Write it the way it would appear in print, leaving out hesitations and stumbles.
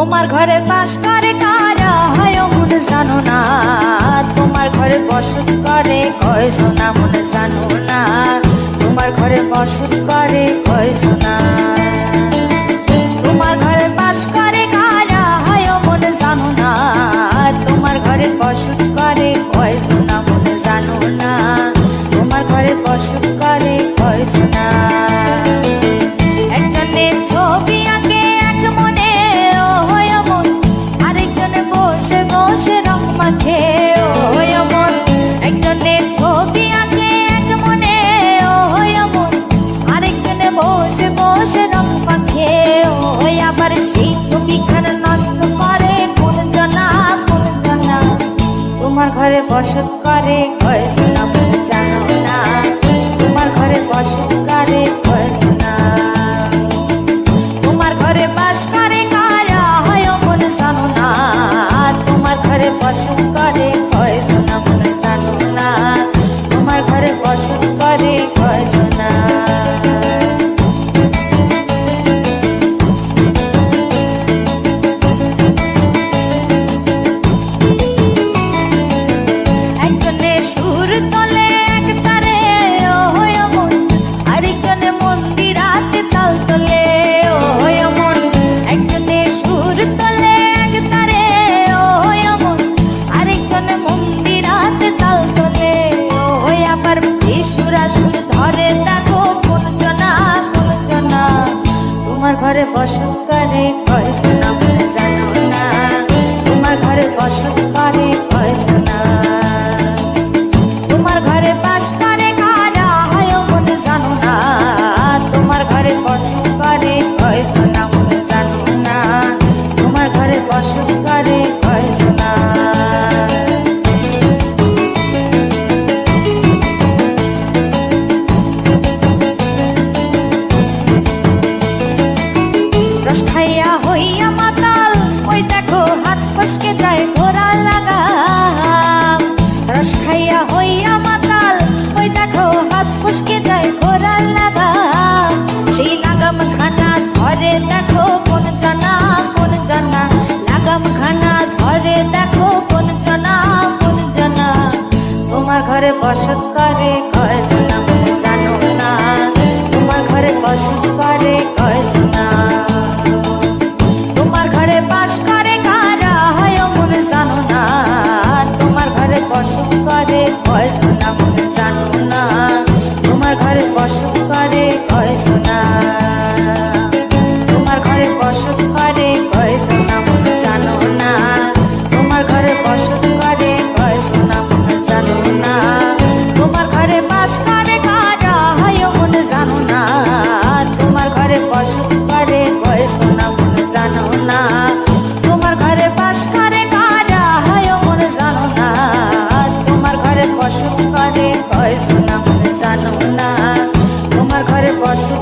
তোমার ঘরে বাস করে কারা হয় মন জানো না, তোমার ঘরে বসত করে কয় সোনা মন জানো না, তোমার ঘরে বসত করে কয় সোনা। তোমার ঘরে বাস করে কারা হয় মন জানো না, তোমার ঘরে বসত করে কয় সোনা মন জানো না, তোমার ঘরে বসত করে কয় সোনা। একজনে ছবি আঁকে এক মনে ও হয় মন, আরেকজনে বসে বসে রং মাখে ও হয় মন। একজনে ছবি আঁকে এক মনে ও হয় মন, আরেকজনে বসে বসে রং মাখে ও হয়। আবার সেই ছবিখানা নষ্ট করে কোন জনা কোন জনা, তোমার ঘরে বসত করে কয় সোনা মন জানো না, তোমার ঘরে বসত করে কয় সোনা। তোমার ঘরে বাস করে কারা হয় মন জানো না, তোমার ঘরে বসত করে কয় সোনা মন জানো না, তোমার ঘরে বসত করে কয় সোনা। একজনে সুর তোলে এক তারে ও হয় মন, আরেকজনে মন্দিরাতে তাল তোলে ও হয় মন। একজনে সুর তোলে এক তারে ও হয় মন, আরেকজনে মন্দিরাতে তাল তোলে ও হয়। আবার সুরা সুর ধরে দেখো কোন জনা কোন জনা, তোমার ঘরে বসত করে কয় সোনা মন জানো না, তোমার ঘরে বসত করে কয় সোনা। তোমার ঘরে বাস করে কারা হয় মন জানো না, তোমার ঘরে বসত করে কয় সোনা মন জানো না, তোমার ঘরে বসত করে কয় সোনা। রস খাইয়া হইয়া মাতাল ওই দেখো হাত ফসকে যায় ঘোড়া লাগাম। রস খাইয়া হইয়া মাতাল ওই দেখো হাত ফসকে যায় ঘোড়া লাগাম। সেই লাগাম খানা ধরে দেখো কোন জনা কোন জনা, লাগাম খানা ধরে দেখো কোন জনা কোন জনা, তোমার ঘরে বসত করে কয় সোনা মন জানো না, তোমার ঘরে বসত করে কয় সোনা। তোমার ঘরে বাস করে কারা হয় মন জানো না, তোমার ঘরে বসত করে কয় সোনা মন জানো না, তোমার ঘরে বসত করে কয় সোনা। তোমার ঘরে বসত করে কয় সোনা মন জানো না, তোমার ঘরে বসত করে কয় সোনা মন জানো না। তোমার ঘরে বাস করে কারা হয় মন জানো না, তোমার ঘরে বসত করে কয় সোনা মন জানো না, তোমার ঘরে বাস করে কারা হয় মন জানো না, তোমার ঘরে বসত করে কয় সোনা মন জানো না, তোমার ঘরে বসত